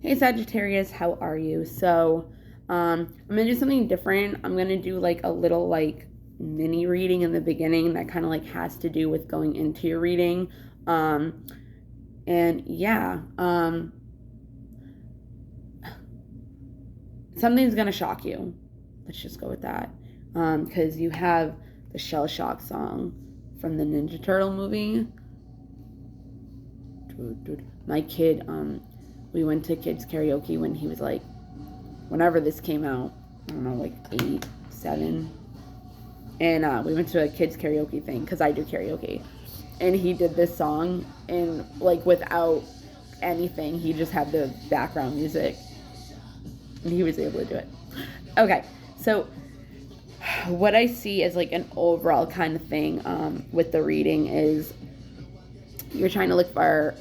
Hey Sagittarius, how are you? I'm gonna do something different. I'm gonna do like a little like mini reading in the beginning that kind of like has to do with going into your reading. Um, and yeah, something's gonna shock you. Let's just go with that. Because you have the Shell Shock song from the Ninja Turtle movie. My kid, we went to kids karaoke when he was like, whenever this came out, I don't know, like 8, 7. And we went to a kids karaoke thing because I do karaoke. And he did this song, and like without anything, he just had the background music, and he was able to do it. Okay, so what I see as like an overall kind of thing with the reading is you're trying to look for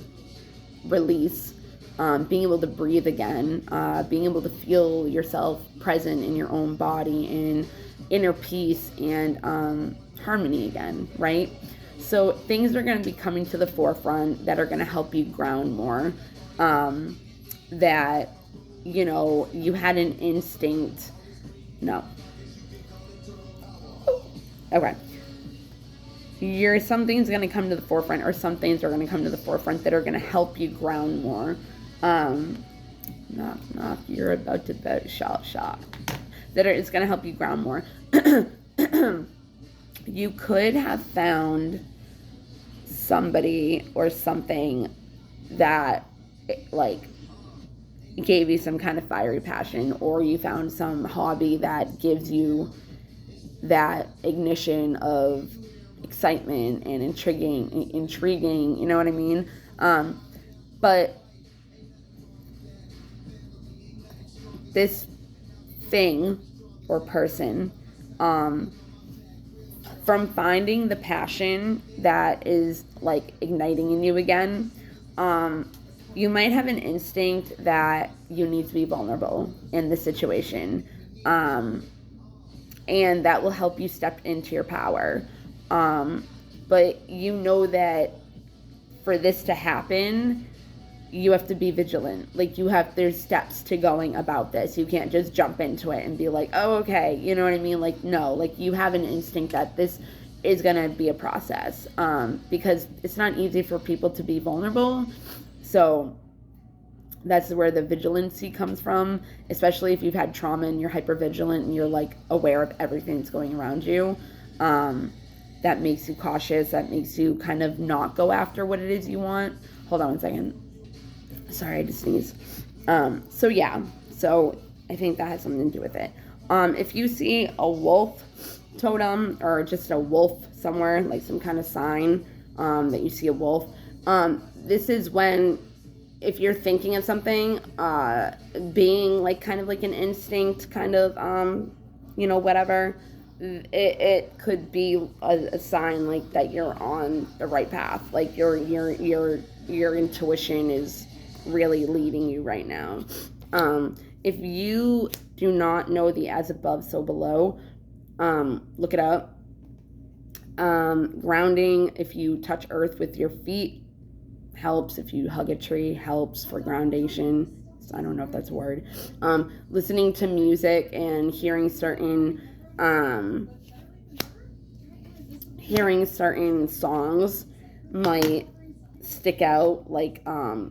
release, being able to breathe again, being able to feel yourself present in your own body and inner peace and harmony again, right? So things are going to be coming to the forefront that are going to help you ground more. That, you had an instinct. No. Okay. Something's going to come to the forefront, or some things are going to come to the forefront that are going to help you ground more. Knock, knock, you're about to shout. It's going to help you ground more. You could have found somebody or something that like gave you some kind of fiery passion, or you found some hobby that gives you that ignition of excitement and intriguing, you know what I mean? But this thing or person, from finding the passion that is like igniting in you again, you might have an instinct that you need to be vulnerable in the situation, and that will help you step into your power. But you know that for this to happen, you have to be vigilant. Like there's steps to going about this. You can't just jump into it and be like, oh, okay. You know what I mean? Like, no, like you have an instinct that this is going to be a process, because it's not easy for people to be vulnerable. So that's where the vigilancy comes from, especially if you've had trauma and you're hypervigilant and you're like aware of everything that's going around you. That makes you cautious. That makes you kind of not go after what it is you want. Hold on one second. Sorry, I just sneezed. So I think that has something to do with it. If you see a wolf totem or just a wolf somewhere, like some kind of sign, that you see a wolf, this is when, if you're thinking of something, being like kind of like an instinct, kind of, whatever, it could be a sign like that you're on the right path. Like your intuition is really leading you right now. If you do not know the as above, so below, look it up. Grounding, if you touch earth with your feet, helps. If you hug a tree, helps for groundation. I don't know if that's a word. Listening to music and hearing certain songs might stick out, like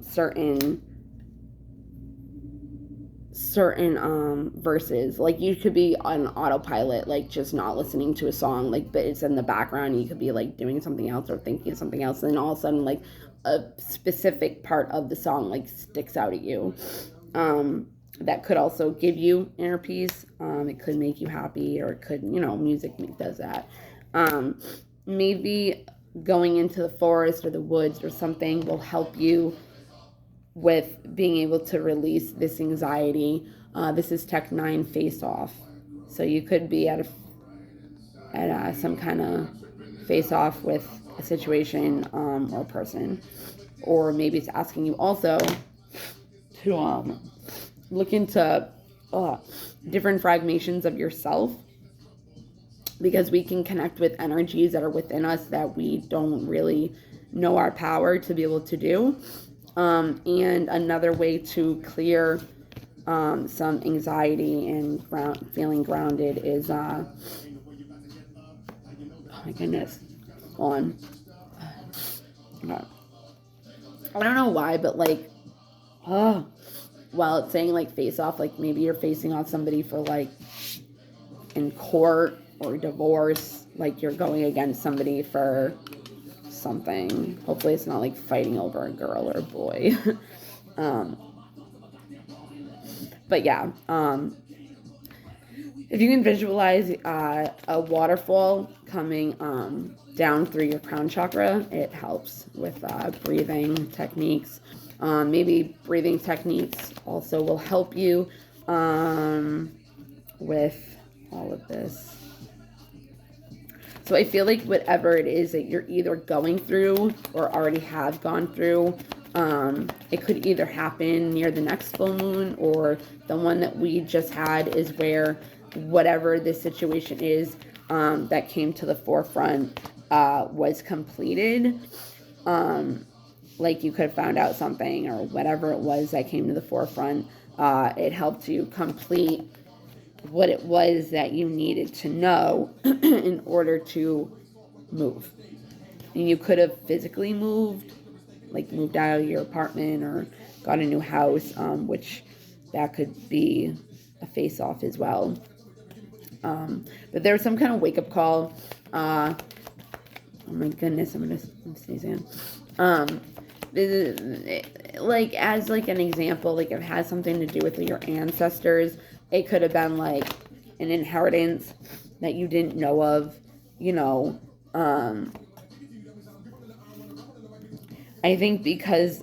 certain verses. Like you could be on autopilot, like just not listening to a song, like, but it's in the background. You could be like doing something else or thinking of something else, and then all of a sudden like a specific part of the song like sticks out at you. That could also give you inner peace. It could make you happy, or it could, music does that. Maybe going into the forest or the woods or something will help you with being able to release this anxiety. This is Tech 9 face off. So you could be at some kind of face off with a situation, or a person. Or maybe it's asking you also to look into different fragmentations of yourself, because we can connect with energies that are within us that we don't really know our power to be able to do. And another way to clear some anxiety and feeling grounded is, oh my goodness, on. Okay. I don't know why, but like, oh, while it's saying like face off, like maybe you're facing off somebody for like in court or divorce, like you're going against somebody for something. Hopefully it's not like fighting over a girl or a boy. um, but yeah, if you can visualize a waterfall coming down through your crown chakra, it helps with breathing techniques. Maybe breathing techniques also will help you with all of this. So I feel like whatever it is that you're either going through or already have gone through, it could either happen near the next full moon, or the one that we just had is where whatever this situation is that came to the forefront was completed. Like you could have found out something or whatever it was that came to the forefront. It helped you complete what it was that you needed to know in order to move. And you could have physically moved, like moved out of your apartment or got a new house, which that could be a face-off as well. But there was some kind of wake-up call. Oh my goodness, I'm sneeze in. Like as like an example, like it has something to do with your ancestors. It could have been like an inheritance that you didn't know of, you know. I think because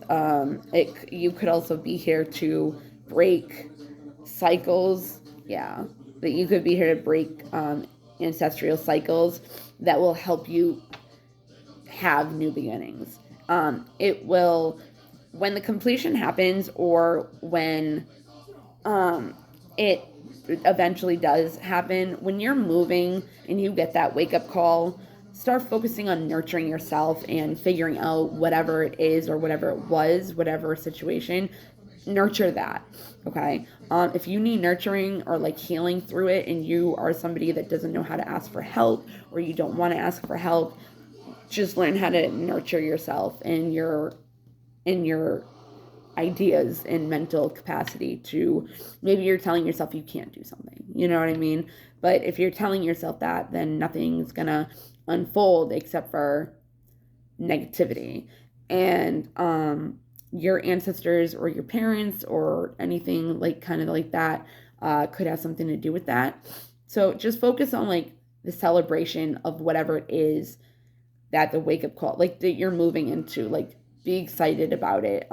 you could also be here to break cycles. Yeah, that you could be here to break ancestral cycles that will help you have new beginnings. It will, when the completion happens, or when it eventually does happen, when you're moving and you get that wake-up call, start focusing on nurturing yourself and figuring out whatever it is or whatever it was, whatever situation, nurture that. Okay. If you need nurturing or like healing through it, and you are somebody that doesn't know how to ask for help, or you don't want to ask for help, just learn how to nurture yourself and your ideas and mental capacity to, maybe you're telling yourself you can't do something, you know what I mean? But if you're telling yourself that, then nothing's gonna unfold except for negativity. And your ancestors or your parents or anything like kind of like that could have something to do with that. So just focus on like the celebration of whatever it is that the wake-up call, like that you're moving into, like be excited about it.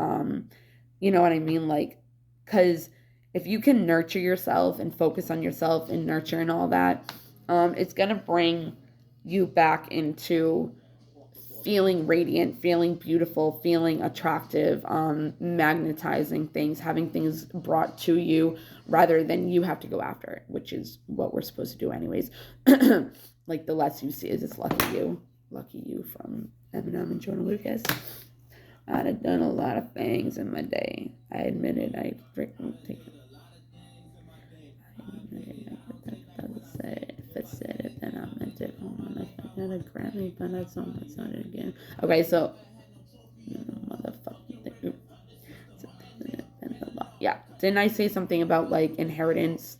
You know what I mean? Like, because if you can nurture yourself and focus on yourself and nurture and all that, it's going to bring you back into feeling radiant, feeling beautiful, feeling attractive, magnetizing things, having things brought to you rather than you have to go after it, which is what we're supposed to do anyways. Like the less you see is it's lucky you. Lucky You from Eminem and Jonah Lucas. I'd have done a lot of things in my day. I admitted I freaking take it. If I said it, then I meant it. Oh man, I got a Grammy, but that's not it again. Okay, so motherfucking thing. Yeah, didn't I say something about like inheritance?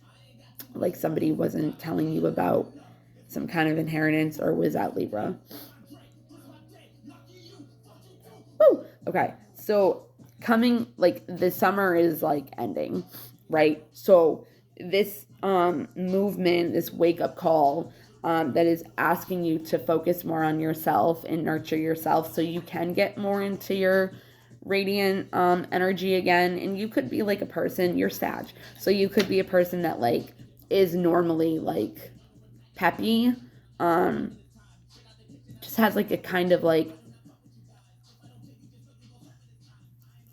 Like somebody wasn't telling you about some kind of inheritance, or was that Libra? Woo! Okay, so coming, like the summer is like ending, right? So this movement, this wake-up call that is asking you to focus more on yourself and nurture yourself so you can get more into your radiant energy again. And you could be like a person, you're Sag, so you could be a person that like is normally like peppy, just has like a kind of like,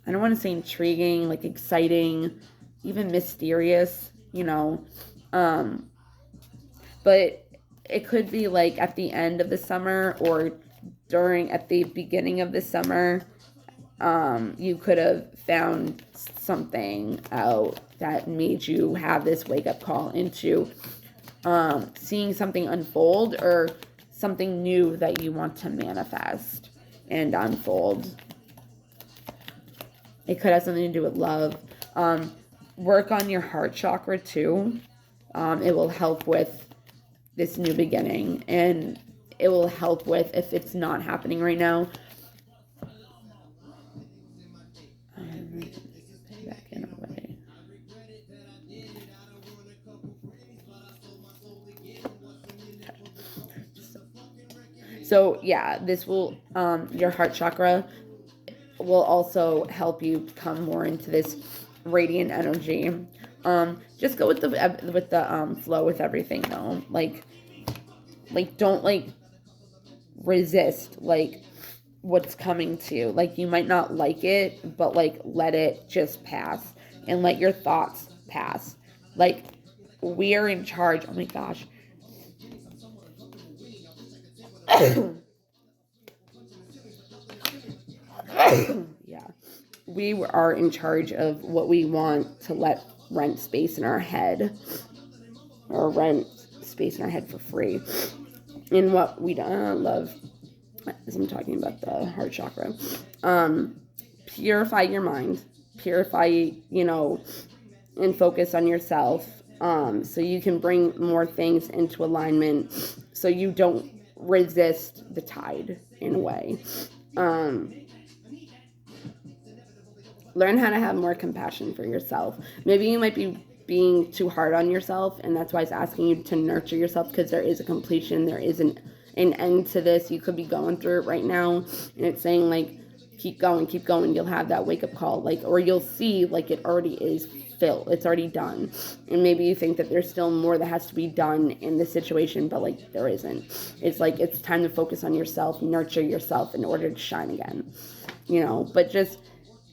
I don't want to say intriguing, like exciting, even mysterious, you know. But it could be like at the end of the summer or at the beginning of the summer. You could have found something out that made you have this wake up call into seeing something unfold, or something new that you want to manifest and unfold. It could have something to do with love. Work on your heart chakra too. It will help with this new beginning, and it will help with, if it's not happening right now, back in already. So yeah, this will your heart chakra will also help you come more into this radiant energy. Just go with the flow with everything though. Like don't like resist like what's coming to you. Like you might not like it, but like let it just pass, and let your thoughts pass. Like we are in charge. Oh my gosh. Yeah. We are in charge of what we want to let rent space in our head, or rent space in our head for free. And what we don't love, as I'm talking about the heart chakra, purify your mind, purify, and focus on yourself, so you can bring more things into alignment, so you don't resist the tide in a way. Learn how to have more compassion for yourself. Maybe you might be being too hard on yourself, and that's why it's asking you to nurture yourself, because there is a completion, there is an end to this. You could be going through it right now, and it's saying like keep going, you'll have that wake up call, like, or you'll see like it already is filled, it's already done. And maybe you think that there's still more that has to be done in this situation, but like there isn't. It's like it's time to focus on yourself, nurture yourself in order to shine again, but just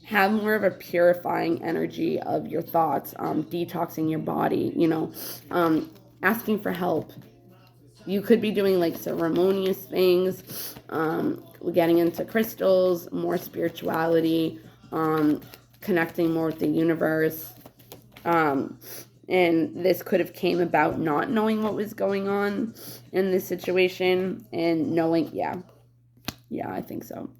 have more of a purifying energy of your thoughts, detoxing your body, asking for help. You could be doing like ceremonious things, getting into crystals, more spirituality, connecting more with the universe. And this could have came about not knowing what was going on in this situation, and knowing, yeah, I think so.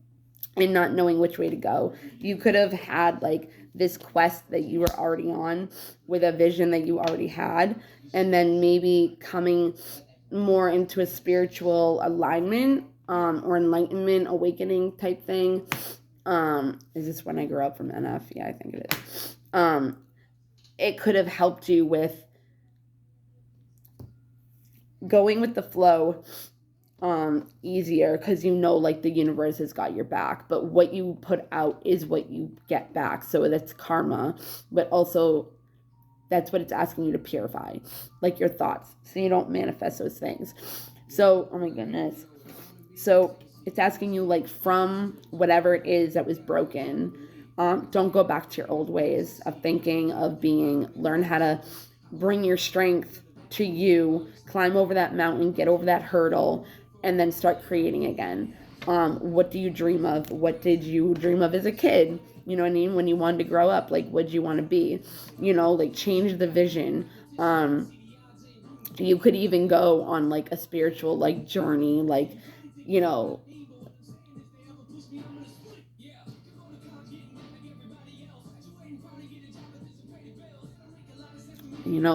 And not knowing which way to go. You could have had like this quest that you were already on, with a vision that you already had, and then maybe coming more into a spiritual alignment, or enlightenment, awakening type thing. Is this When I Grew Up from NF? Yeah, I think it is. It could have helped you with going with the flow easier, because like the universe has got your back, but what you put out is what you get back. So that's karma, but also that's what it's asking you to purify, like your thoughts, so you don't manifest those things. So, oh my goodness. So it's asking you, like, from whatever it is that was broken, don't go back to your old ways of thinking, of being. Learn how to bring your strength to you, climb over that mountain, get over that hurdle, and then start creating again. What do you dream of? What did you dream of as a kid? You know what I mean? When you wanted to grow up, like, what do you want to be? Like, change the vision. You could even go on, like, a spiritual, like, journey, like,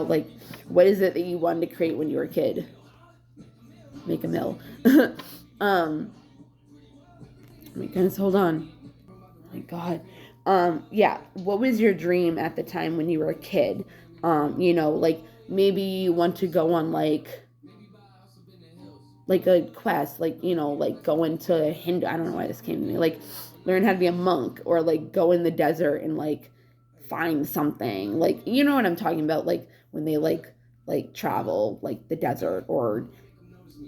like, what is it that you wanted to create when you were a kid? Make a mill. Oh my goodness, hold on. Oh my God. Yeah, what was your dream at the time when you were a kid? Like, maybe you want to go on like a quest, like, like go into Hindu, I don't know why this came to me, like learn how to be a monk, or like go in the desert and like find something, like, you know what I'm talking about, like when they like travel like the desert, or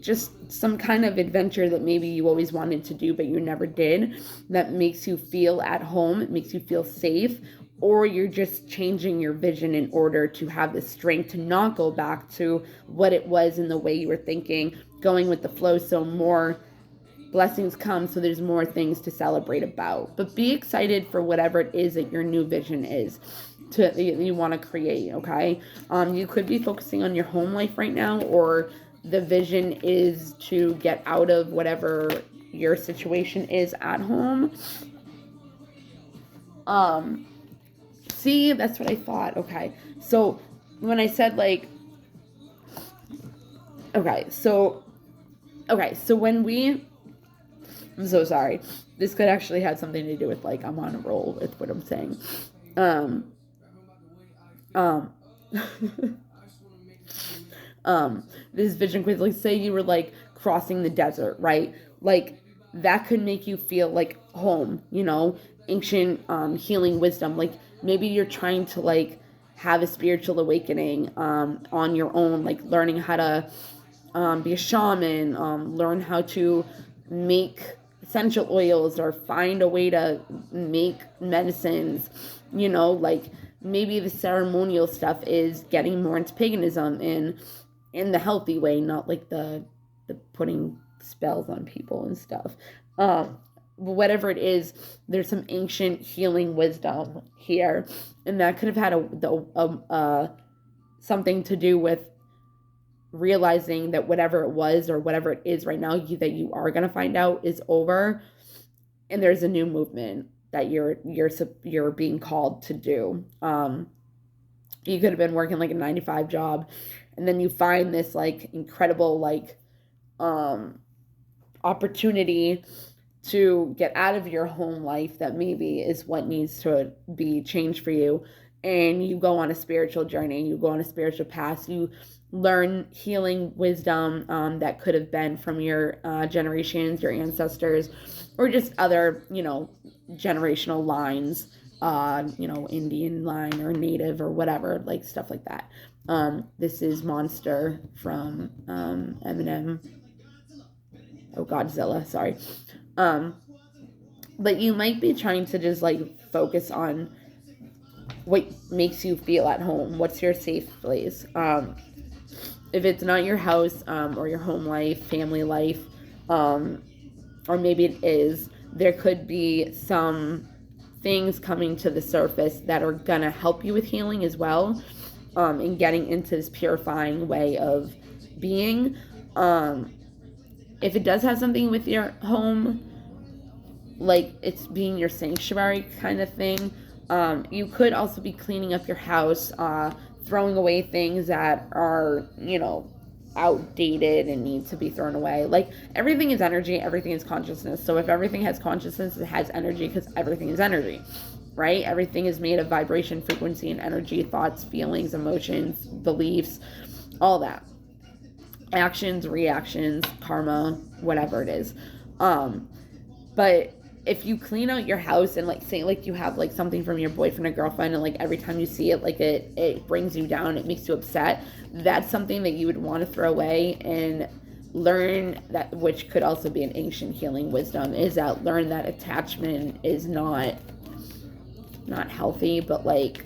just some kind of adventure that maybe you always wanted to do but you never did, that makes you feel at home, it makes you feel safe, or you're just changing your vision in order to have the strength to not go back to what it was in the way you were thinking, going with the flow, so more blessings come, so there's more things to celebrate about. But be excited for whatever it is that your new vision is you want to create, okay? You could be focusing on your home life right now, or the vision is to get out of whatever your situation is at home. See, that's what I thought. Okay, so when I said like, so when I'm so sorry, this could actually have something to do with like I'm on a roll with what I'm saying. This vision could, like, say you were like crossing the desert, right? Like that could make you feel like home, you know, ancient healing wisdom. Like maybe you're trying to like have a spiritual awakening on your own, like learning how to be a shaman, learn how to make essential oils or find a way to make medicines, you know, like maybe the ceremonial stuff is getting more into paganism in the healthy way, not like the putting spells on people and stuff. Whatever it is, there's some ancient healing wisdom here, and that could have had something to do with realizing that whatever it was or whatever it is right now that you are going to find out is over, and there's a new movement that you're being called to do. You could have been working like a 9-to-5 job, and then you find this like incredible like opportunity to get out of your home life that maybe is what needs to be changed for you, and you go on a spiritual journey, you go on a spiritual path, you learn healing wisdom that could have been from your generations, your ancestors, or just other, you know, generational lines, you know, Indian line or native or whatever, like stuff like that. This is Monster from Eminem. Oh, Godzilla, sorry. But you might be trying to just like focus on what makes you feel at home. What's your safe place? If it's not your house or your home life, family life, or maybe it is, there could be some things coming to the surface that are going to help you with healing as well, and getting into this purifying way of being. If it does have something with your home, like it's being your sanctuary kind of thing, you could also be cleaning up your house, throwing away things that are, you know, outdated and need to be thrown away. Like everything is energy, everything is consciousness. So if everything has consciousness, it has energy, because everything is energy, right? Everything is made of vibration, frequency, and energy, thoughts, feelings, emotions, beliefs, all that. Actions, reactions, karma, whatever it is. But if you clean out your house and like say like you have like something from your boyfriend or girlfriend, and like every time you see it, like it brings you down, it makes you upset, that's something that you would want to throw away and learn that, which could also be an ancient healing wisdom, is that learn that attachment is not healthy, but like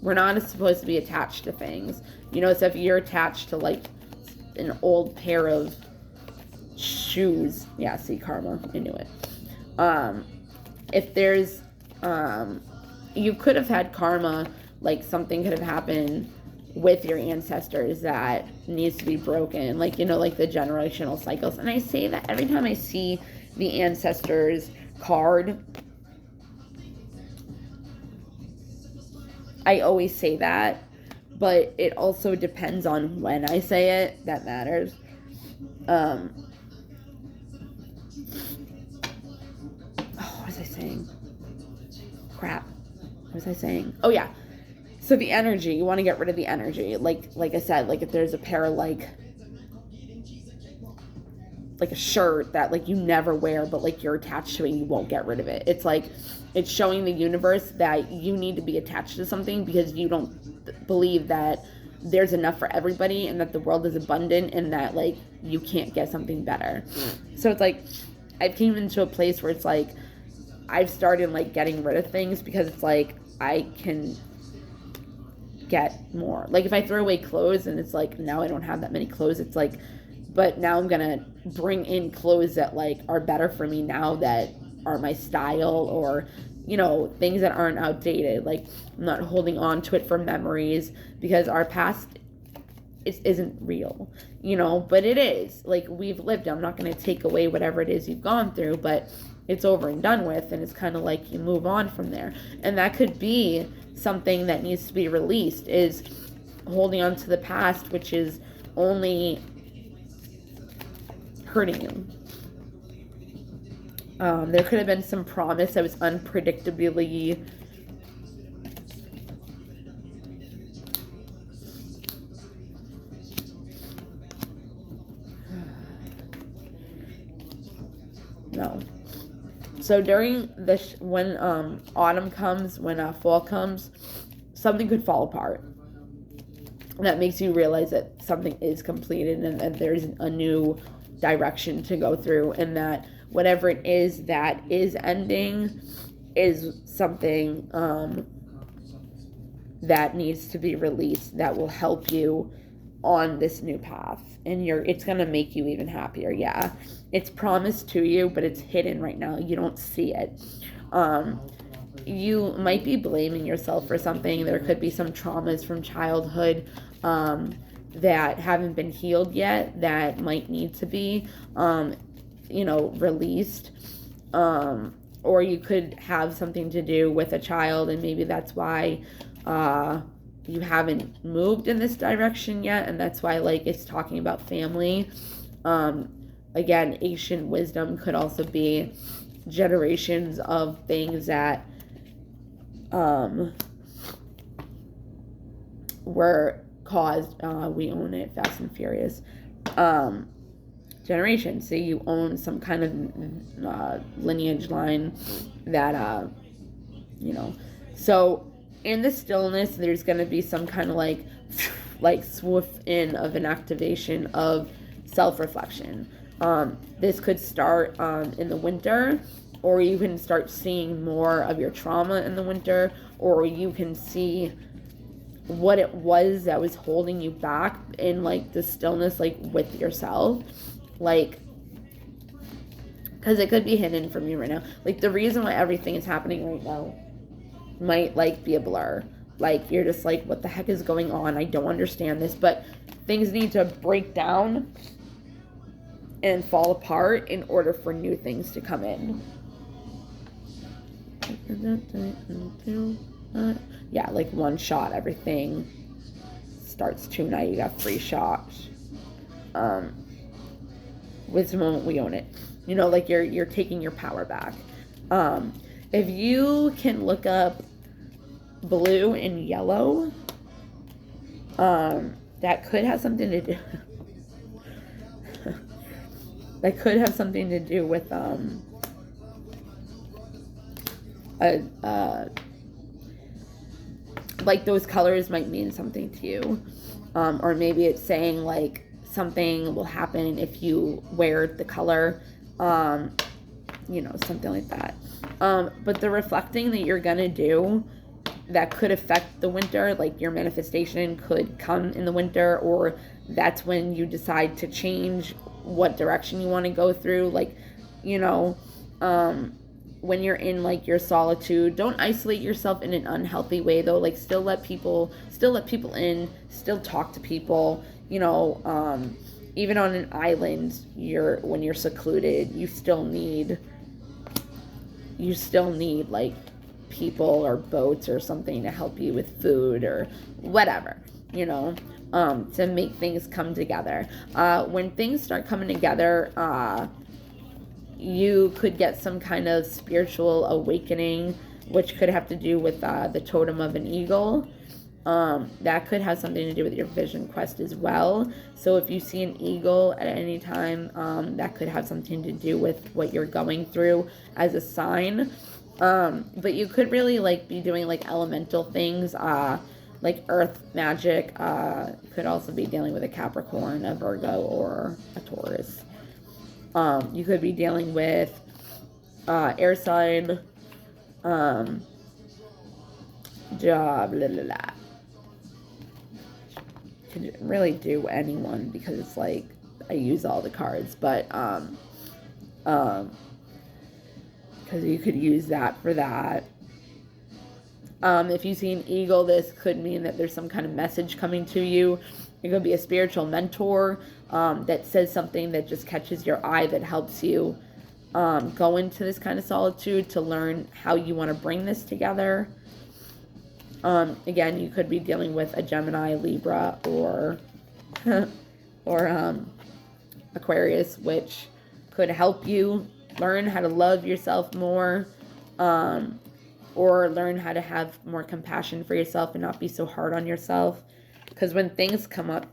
we're not supposed to be attached to things, you know. So if you're attached to like an old pair of shoes, yeah, see, karma, I knew it. If there's, you could have had karma, like something could have happened with your ancestors that needs to be broken, like, you know, like the generational cycles. And I say that every time I see the ancestors card, I always say that, but it also depends on when I say it that matters. What was I saying? Crap. What was I saying? Oh yeah. So the energy, you want to get rid of the energy. Like I said, like if there's a pair of like a shirt that like you never wear, but like you're attached to it and you won't get rid of it. It's like, it's showing the universe that you need to be attached to something because you don't believe that there's enough for everybody and that the world is abundant and that like you can't get something better. So it's like, I've came into a place where it's like, I've started like getting rid of things because it's like, I can get more. Like if I throw away clothes and it's like, now I don't have that many clothes, it's like, but now I'm gonna bring in clothes that like are better for me now, that are my style, or things that aren't outdated. Like, I'm not holding on to it for memories, because our past isn't real, but it is. Like, we've lived. I'm not going to take away whatever it is you've gone through, but it's over and done with, and it's kind of like you move on from there. And that could be something that needs to be released, is holding on to the past, which is only hurting you. There could have been some promise that was unpredictably no. So during this, when autumn comes, when fall comes, something could fall apart. And that makes you realize that something is completed, and that there's a new direction to go through, and that whatever it is that is ending is something that needs to be released, that will help you on this new path, and it's going to make you even happier. Yeah, it's promised to you, but it's hidden right now. You don't see it. You might be blaming yourself for something. There could be some traumas from childhood that haven't been healed yet, that might need to be released. Or you could have something to do with a child, and maybe that's why you haven't moved in this direction yet, and that's why, like, it's talking about family. Again, ancient wisdom could also be generations of things that were caused. We own it, Fast and Furious. Generation. So you own some kind of lineage line that so in the stillness, there's going to be some kind of like swoop in of an activation of self-reflection. This could start in the winter, or you can start seeing more of your trauma in the winter, or you can see what it was that was holding you back in like the stillness, like with yourself. Like, because it could be hidden from you right now. Like, the reason why everything is happening right now might like be a blur. Like, you're just like, what the heck is going on? I don't understand this. But things need to break down and fall apart in order for new things to come in. Yeah, like one shot, everything starts to, now you got 3 shots. With the moment we own it, like you're taking your power back. If you can look up blue and yellow, that could have something to do that could have something to do with like those colors might mean something to you, or maybe it's saying like something will happen if you wear the color, something like that. But the reflecting that you're gonna do that could affect the winter, like your manifestation could come in the winter, or that's when you decide to change what direction you want to go through. Like, when you're in like your solitude, don't isolate yourself in an unhealthy way though. Like, still let people in, still talk to people. Even on an island, when you're secluded, you still need like people or boats or something to help you with food or whatever, to make things come together. When things start coming together, you could get some kind of spiritual awakening, which could have to do with the totem of an eagle. That could have something to do with your vision quest as well. So if you see an eagle at any time, that could have something to do with what you're going through as a sign. But you could really like be doing like elemental things, like earth magic. Could also be dealing with a Capricorn, a Virgo, or a Taurus. You could be dealing with air sign, job, blah, blah, blah. Could really do anyone, because it's like I use all the cards, but because you could use that for that. If you see an eagle, this could mean that there's some kind of message coming to you. It could be a spiritual mentor that says something that just catches your eye, that helps you go into this kind of solitude to learn how you want to bring this together. Again, you could be dealing with a Gemini, Libra, or Aquarius, which could help you learn how to love yourself more, or learn how to have more compassion for yourself and not be so hard on yourself. Because when things come up,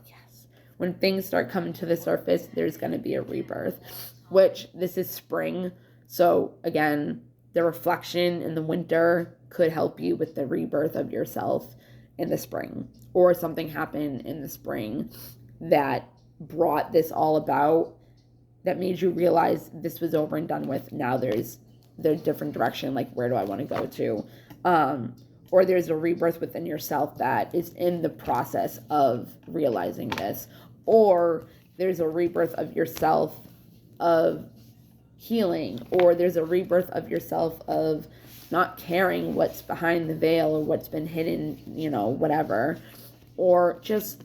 when things start coming to the surface, there's going to be a rebirth, which this is spring. So again, the reflection in the winter could help you with the rebirth of yourself in the spring, or something happened in the spring that brought this all about, that made you realize this was over and done with. Now there's the different direction, like where do I want to go to? Or there's a rebirth within yourself that is in the process of realizing this, or there's a rebirth of yourself of healing, or there's a rebirth of yourself of not caring what's behind the veil or what's been hidden, whatever, or just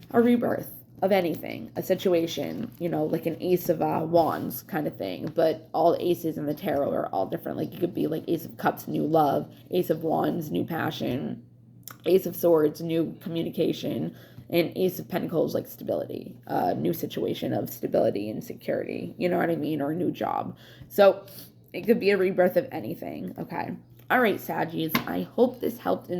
a rebirth of anything, a situation, like an ace of wands kind of thing. But all aces in the tarot are all different. Like you could be like ace of cups, new love, ace of wands, new passion, ace of swords, new communication, and ace of pentacles, like stability, new situation of stability and security, you know what I mean, or a new job. So it could be a rebirth of anything. Okay. All right, Saggies, I hope this helped.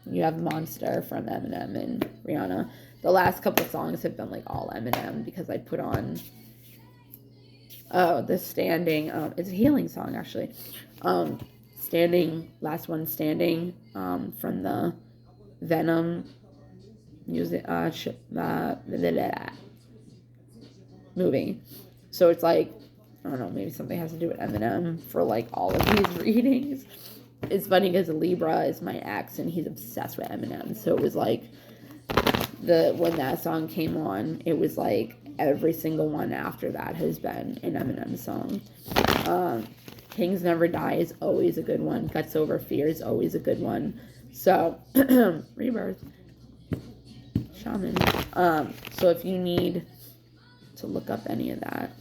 You have Monster from Eminem and Rihanna. The last couple of songs have been like all Eminem, because I put on the Standing. It's a healing song, actually. Standing, last one, Standing, from the Venom music movie. So it's like, I don't know, maybe something has to do with Eminem for like all of these readings. It's funny because Libra is my ex and he's obsessed with Eminem. So it was like when that song came on, it was like every single one after that has been an Eminem song. Kings Never Die is always a good one. Guts Over Fear is always a good one. So Rebirth, Shaman. So if you need to look up any of that,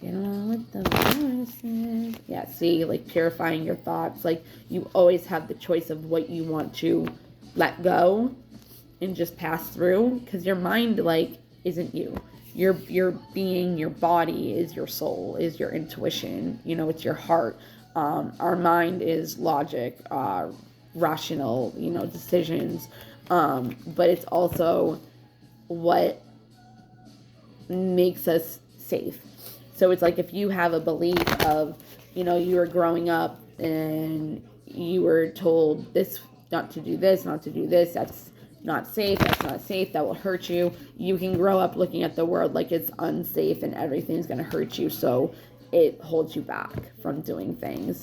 get on with the voices. Yeah, see, like purifying your thoughts. Like you always have the choice of what you want to let go and just pass through, because your mind like isn't you. Your being, your body is your soul, is your intuition. It's your heart. Our mind is logic, rational, decisions. But it's also what makes us safe. So it's like if you have a belief of, you were growing up and you were told this, not to do this, not to do this, that's not safe, that will hurt you. You can grow up looking at the world like it's unsafe and everything's going to hurt you. So it holds you back from doing things,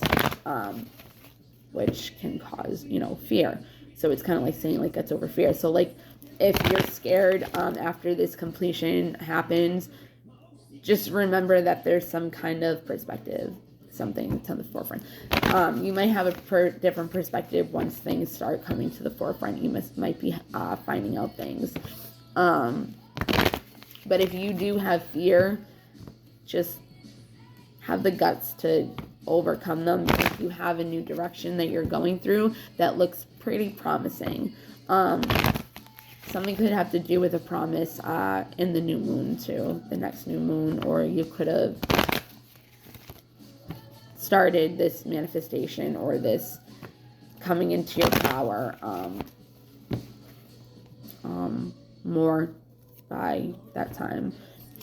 which can cause, fear. So it's kind of like saying like Guts Over Fear. So like if you're scared after this completion happens, just remember that there's some kind of perspective, something to the forefront. You might have a different perspective once things start coming to the forefront. You might be finding out things. But if you do have fear, just have the guts to overcome them. If you have a new direction that you're going through that looks pretty promising. Something could have to do with a promise in the new moon too, the next new moon, or you could have started this manifestation or this coming into your power more by that time.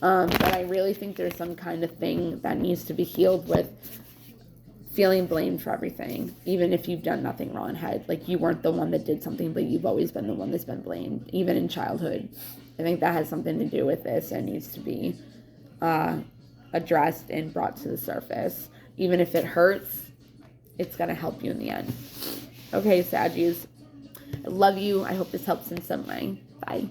But I really think there's some kind of thing that needs to be healed with feeling blamed for everything, even if you've done nothing wrong. Like you weren't the one that did something, but you've always been the one that's been blamed, even in childhood. I think that has something to do with this and needs to be addressed and brought to the surface. Even if it hurts, it's going to help you in the end. Okay, Saggies, I love you. I hope this helps in some way. Bye.